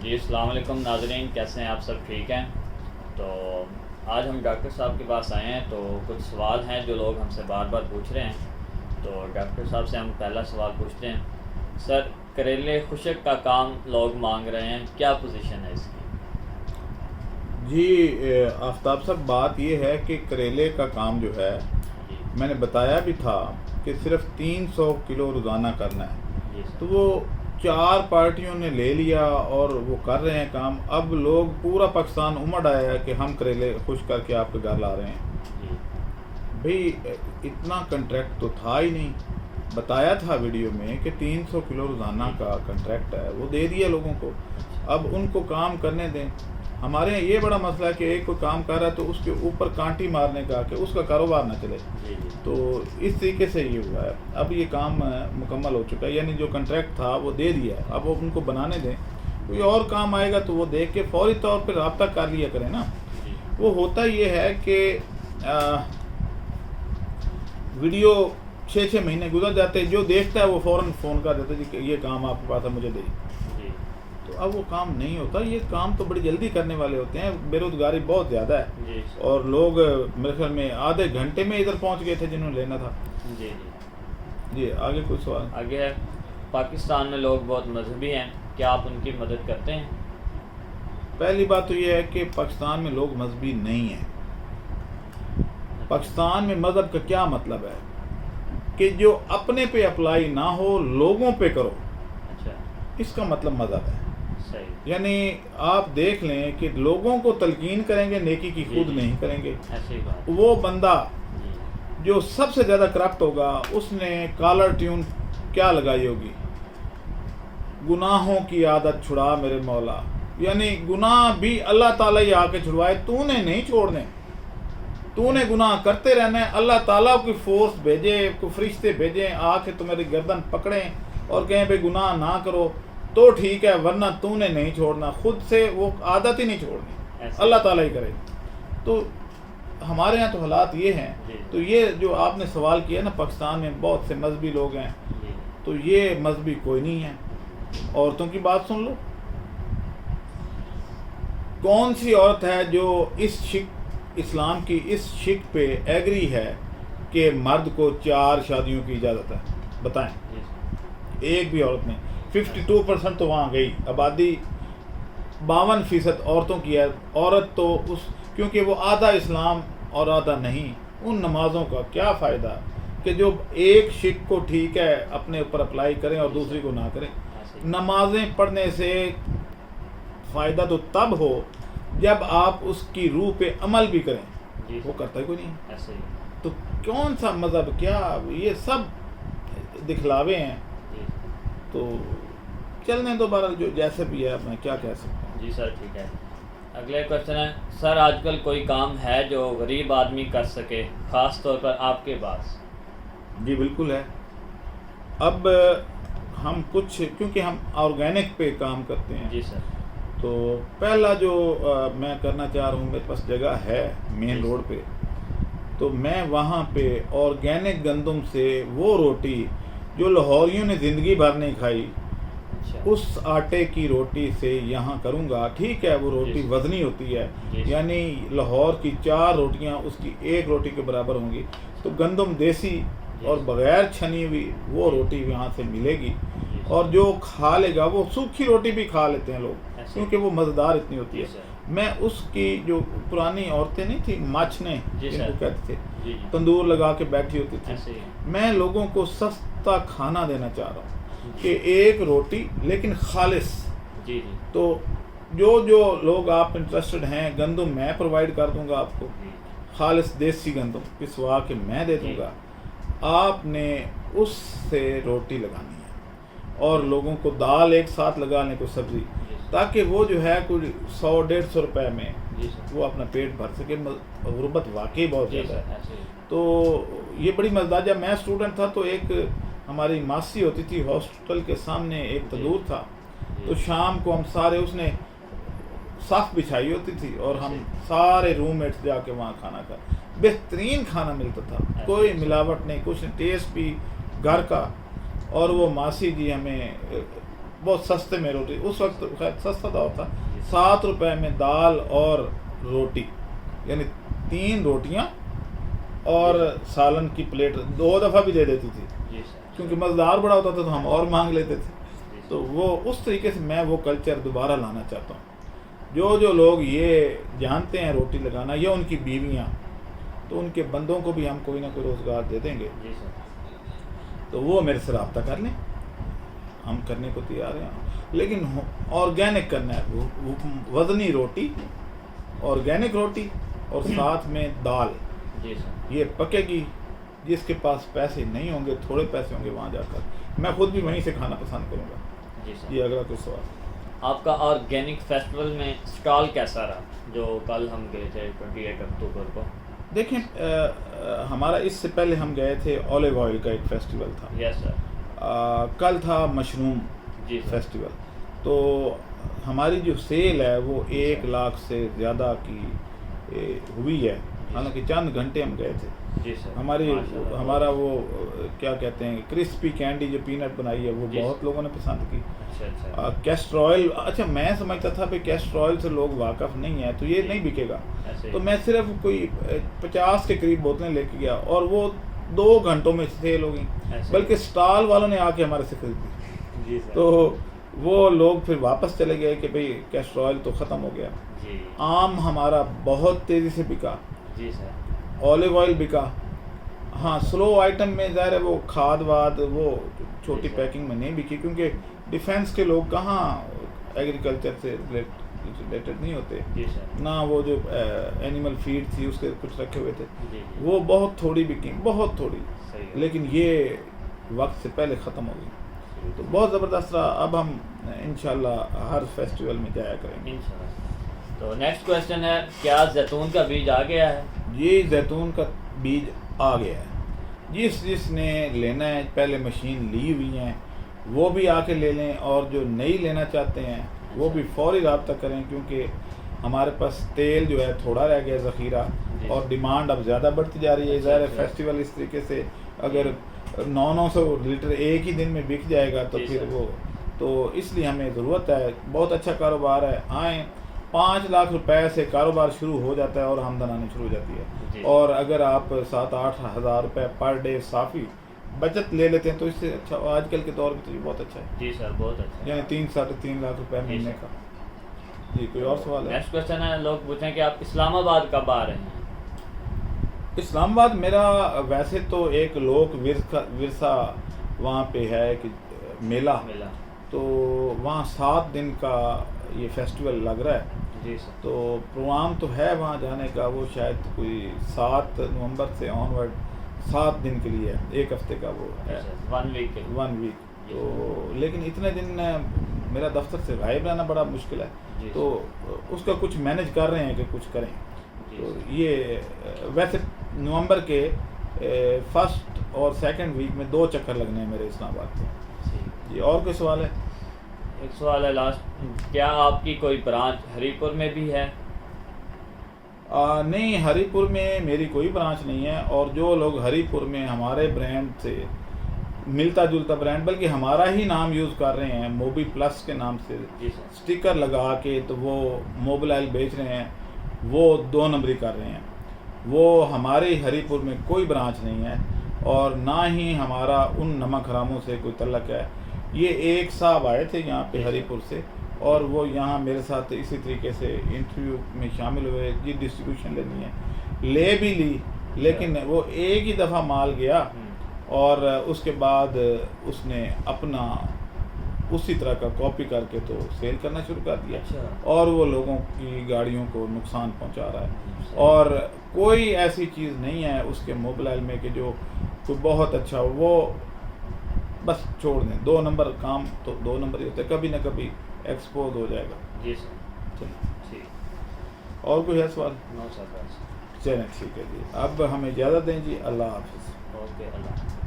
जी अस्सलाम वालेकुम नाज़रीन, कैसे हैं आप? सब ठीक हैं? तो आज हम डॉक्टर साहब के पास आए हैं, तो कुछ सवाल हैं जो लोग हमसे बार बार पूछ रहे हैं। तो डॉक्टर साहब से हम पहला सवाल पूछते हैं। सर, करेले खुशक का काम लोग मांग रहे हैं, क्या पोजीशन है इसकी? जी आफ्ताब साहब, बात ये है कि करेले का काम जो है, जी मैंने बताया भी था कि सिर्फ 300 किलो रोज़ाना करना है। जी तो सर। वो 4 पार्टियों ने ले लिया और वो कर रहे हैं काम। अब लोग पूरा पाकिस्तान उमड़ आया है कि हम करेले खुश करके आपके घर ला रहे हैं। जी भाई, इतना कंट्रैक्ट तो था ही नहीं। बताया था वीडियो में कि 300 किलो रोज़ाना का कंट्रैक्ट है, वो दे दिया लोगों को। अच्छा। अब उनको काम करने दें। हमारे यहाँ ये बड़ा मसला है कि एक कोई काम कर रहा है तो उसके ऊपर कांटी मारने का कि उसका कारोबार ना चले। जी जी तो इस तरीके से ये हुआ है। अब ये काम मुकम्मल हो चुका है, यानी जो कंट्रैक्ट था वो दे दिया है। अब वो उनको बनाने दें, कोई और काम आएगा तो वो देख के फौरी तौर पर रब्ता कर लिया करें ना। जी वो होता ये है कि वीडियो 6-6 महीने गुजर जाते हैं, जो देखता है वो फ़ौरन फ़ोन कर देता है जी ये काम आपके पास है, मुझे दे। जी तो अब वो काम नहीं होता। ये काम तो बड़ी जल्दी करने वाले होते हैं। बेरोज़गारी बहुत ज़्यादा है जी सर। और लोग मेरे ख्याल में आधे घंटे में इधर पहुंच गए थे जिन्होंने लेना था। जी जी। जी, आगे कोई सवाल? आगे है, पाकिस्तान में लोग बहुत मजहबी हैं, क्या आप उनकी मदद करते हैं? पहली बात तो ये है कि पाकिस्तान में लोग मजहबी नहीं हैं। पाकिस्तान में मज़हब का क्या मतलब है कि जो अपने पे अप्लाई ना हो, लोगों पे करो, अच्छा। इसका मतलब मज़हब है। सही। यानी आप देख लें कि लोगों को तलकीन करेंगे, नेकी की जी खुद जी। नहीं करेंगे। ऐसी बात। वो बंदा जी जो सबसे ज़्यादा करप्ट होगा, उसने कॉलर ट्यून क्या लगाई होगी, गुनाहों की आदत छुड़ा मेरे मौला। यानी गुनाह भी अल्लाह ताला ही आके छुड़वाए, तूने नहीं छोड़ने, तूने गुनाह करते रहना है। अल्लाह ताला की फोर्स भेजे, कोई फरिश्ते भेजे आके तुम्हारी गर्दन पकड़ें और कहें भाई गुनाह ना करो तो ठीक है, वरना तूने नहीं छोड़ना। खुद से वो आदत ही नहीं छोड़नी, ऐसे। अल्लाह ताला ही करे। तो हमारे यहाँ तो हालात ये हैं। जी तो ये जो आपने सवाल किया ना, पाकिस्तान में बहुत से मजहबी लोग हैं, जी तो ये मजहबी कोई नहीं है। औरतों की बात सुन लो, कौन सी औरत है जो इस इस्लाम की इस शिक पे एग्री है कि मर्द को 4 शादियों की इजाज़त है? बताएं, जी। एक भी औरत नहीं। 52% तो वहाँ गई, आबादी 52% औरतों की है। औरत तो उस, क्योंकि वो आधा इस्लाम और आधा नहीं, उन नमाज़ों का क्या फ़ायदा कि जो एक शिक को ठीक है अपने ऊपर अप्लाई करें और दूसरी को ना करें। ऐसे। नमाजें पढ़ने से फ़ायदा तो तब हो जब आप उसकी रूह पे अमल भी करें, जी वो सर। करता ही कोई नहीं। ऐसे ही। तो कौन सा मज़हब, क्या ये सब दिखलावे हैं। जी तो चलने दो, बहरहाल जो जैसे भी है, मैं क्या कह सकता हूँ। जी सर, ठीक है। अगले क्वेश्चन है, सर आजकल कोई काम है जो गरीब आदमी कर सके, ख़ास तौर पर आपके पास? जी बिल्कुल है। अब हम कुछ, क्योंकि हम ऑर्गेनिक पे काम करते हैं, जी सर। तो पहला जो मैं करना चाह रहा हूँ, मेरे पास जगह है मेन जी रोड पे, तो मैं वहाँ पे ऑर्गेनिक गंदम से वो रोटी जो लाहौरियों ने ज़िंदगी भर नहीं खाई, अच्छा। उस आटे की रोटी से यहाँ करूँगा। ठीक है, वो रोटी जी। वज़नी होती है, जी। यानी लाहौर की 4 रोटियाँ उसकी 1 रोटी के बराबर होंगी। तो गंदम देसी और बग़ैर छनी हुई वो रोटी यहाँ से मिलेगी। जी। और जो खा लेगा, वो सूखी रोटी भी खा लेते हैं लोग, ऐसे। क्योंकि वो मज़ेदार इतनी होती जी है। सर। मैं उसकी, जो पुरानी औरतें नहीं थी, माचने जी जिनको सर। कहते थे, जी जी। तंदूर लगा के बैठी होती थी, ऐसे ही। मैं लोगों को सस्ता खाना देना चाह रहा हूँ कि जी एक रोटी लेकिन खालिस। जी। जी तो जो जो लोग आप इंटरेस्टेड हैं, गंदम मैं प्रोवाइड कर दूंगा आपको, जी। खालिस देसी गंदम पिसवा के मैं दे दूंगा। आपने उससे रोटी लगानी है और लोगों को दाल एक साथ लगा लें, कोई सब्ज़ी, जी सर। ताकि वो जो है कोई 100-150 रुपए में जी सर। वो अपना पेट भर सके। गुर्बत वाकई बहुत जी ज़्यादा सर। है। ऐसे ही। तो ये बड़ी मज़ेदार, जब मैं स्टूडेंट था तो एक हमारी मासी होती थी, हॉस्टल के सामने एक तंदूर था, तो शाम को हम सारे, उसने साफ बिछाई होती थी और हम सारे रूममेट्स जाके वहाँ खाना खा, बेहतरीन खाना मिलता था, कोई मिलावट नहीं, कुछ नहीं, टेस्ट भी घर का। और वो मासी जी हमें बहुत सस्ते में रोटी, उस वक्त खैर सस्ता दौर था, 7 रुपए में दाल और रोटी, यानी 3 रोटियां और सालन की प्लेट 2 दफ़ा भी दे देती थी, जी सर। क्योंकि मज़ेदार बड़ा होता था तो हम और मांग लेते थे। जी तो वो उस तरीके से मैं वो कल्चर दोबारा लाना चाहता हूँ। जो लोग ये जानते हैं रोटी लगाना, या उनकी बीवियाँ, तो उनके बंदों को भी हम कोई ना कोई रोज़गार दे देंगे, जी सर। तो वो मेरे से रब्ता कर लें, हम करने को तैयार हैं। लेकिन ऑर्गेनिक करना है, वज़नी रोटी, ऑर्गेनिक रोटी और साथ में दाल, जी सर। ये पकेगी। जिसके पास पैसे नहीं होंगे, थोड़े पैसे होंगे, वहाँ जाकर मैं खुद भी वहीं से खाना पसंद करूँगा। जी सर। ये अगला कोई सवाल। आपका ऑर्गेनिक फेस्टिवल में स्टॉल कैसा रहा, जो कल हम गए थे 28 अक्टूबर को? देखें, हमारा इससे पहले हम गए थे ऑलिव ऑयल का एक फेस्टिवल था। Yes sir. कल था मशरूम जी सर। फेस्टिवल। तो हमारी जो सेल है वो 1 लाख से ज़्यादा की हुई है, हालांकि चंद घंटे हम गए थे। जी सर। हमारा वो क्या कहते हैं, क्रिस्पी कैंडी जो पीनट बनाई है, वो जी बहुत लोगों ने पसंद की। अच्छा अच्छा। कैस्टर ऑयल, अच्छा मैं समझता था भाई कैस्टर ऑयल से लोग वाकफ़ नहीं है तो ये नहीं बिकेगा, ऐसे तो ही। मैं सिर्फ कोई 50 के करीब बोतलें लेके गया और वो 2 घंटों में सेल हो गई, ऐसे बल्कि ही। स्टॉल वालों ने आके हमारे से खरीदी। जी सर। तो वो लोग फिर वापस चले गए कि भाई कैस्टर ऑयल तो ख़त्म हो गया। जी। आम हमारा बहुत तेज़ी से बिका, जी सर। ऑलिव ऑयल बिका। हाँ, स्लो आइटम में ज़ाहिर है वो खाद वाद वो छोटी जी सर। पैकिंग में नहीं बिकी, क्योंकि डिफेंस के लोग कहाँ एग्रीकल्चर से रिलेटेड नहीं होते जी सर। ना, वो जो एनिमल फीड थी उसके कुछ रखे हुए थे, जी जी। वो बहुत थोड़ी बिकी, बहुत थोड़ी, सही है। लेकिन ये वक्त से पहले ख़त्म हो गई। तो बहुत ज़बरदस्त रहा। अब हम इंशाल्लाह हर फेस्टिवल में जाया करेंगे इंशाल्लाह। तो नेक्स्ट क्वेश्चन है, क्या जैतून का बीज आ गया है? ये जैतून का बीज आ गया है। जिसने लेना है, पहले मशीन ली हुई हैं वो भी आके ले लें, और जो नहीं लेना चाहते हैं वो भी फौरी रब्ता करें, क्योंकि हमारे पास तेल जो है थोड़ा रह गया ज़ख़ीरा, और डिमांड अब ज़्यादा बढ़ती जा रही है। ज़ाहिर है फेस्टिवल इस तरीके से अगर 900 लीटर एक ही दिन में बिक जाएगा तो जी फिर सर। वो, तो इसलिए हमें ज़रूरत है। बहुत अच्छा कारोबार है, आएँ। 5 लाख रुपए से कारोबार शुरू हो जाता है और आमदन आनी शुरू हो जाती जी। है। और अगर आप 7-8 हज़ार रुपये पर डे साफ़ी बचत ले लेते हैं तो इससे अच्छा, आजकल के दौर में तो ये बहुत अच्छा है, जी सर, बहुत अच्छा। यानी 3-3.5 लाख रुपए जी महीने सर। का। जी, कोई और सवाल है? नेक्स्ट क्वेश्चन है, लोग पूछें कि आप इस्लामाबाद कब आ रहे हैं? इस्लामाबाद मेरा वैसे तो एक लोक विरसा वहाँ पे है कि मेला, मिला। तो वहाँ 7 दिन का ये फेस्टिवल लग रहा है। जी सर। तो प्रोग्राम तो है वहाँ जाने का, वो शायद कोई 7 नवंबर से ऑनवर्ड 7 दिन के लिए है, 1 हफ्ते का वो है, 1 वीक के लिए। 1 वीक। तो लेकिन इतने दिन मेरा दफ्तर से गायब रहना बड़ा मुश्किल है, जी तो उसका कुछ मैनेज कर रहे हैं कि कुछ करें। जी तो सर। ये वैसे नवंबर के 1st और 2nd वीक में 2 चक्कर लगने हैं मेरे इस्लामाबाद के। ठीक। जी, और कोई सवाल है? एक सवाल है लास्ट, क्या आपकी कोई ब्रांच हरीपुर में भी है? नहीं, हरीपुर में मेरी कोई ब्रांच नहीं है, और जो लोग हरीपुर में हमारे ब्रांड से मिलता जुलता ब्रांड, बल्कि हमारा ही नाम यूज़ कर रहे हैं, मोबी प्लस के नाम से जी सर। स्टिकर लगा के, तो वो मोबाइल बेच रहे हैं, वो 2 नंबरी कर रहे हैं। वो हमारे हरीपुर में कोई ब्रांच नहीं है, और ना ही हमारा उन नमक हरामों से कोई तल्लक है। ये एक साहब आए थे यहाँ पे हरीपुर से, और वो यहाँ मेरे साथ इसी तरीके से इंटरव्यू में शामिल हुए, जी डिस्ट्रीब्यूशन लेनी है, ले भी ली, लेकिन वो एक ही दफ़ा माल गया, और उसके बाद उसने अपना उसी तरह का कॉपी करके तो सेल करना शुरू कर दिया, अच्छा। और वो लोगों की गाड़ियों को नुकसान पहुंचा रहा है। और कोई ऐसी चीज़ नहीं है उसके मोबाइल में कि जो कोई बहुत अच्छा हो, वो बस छोड़ दें। 2 नंबर काम तो 2 नंबर ही होता है, कभी ना कभी एक्सपोज हो जाएगा। जी सर। चलिए, ठीक। और कोई है सवाल? नो सर, बस। चलें, ठीक है जी, अब हमें इजाज़त दें जी, अल्लाह हाफिज़। ओके, अल्लाह।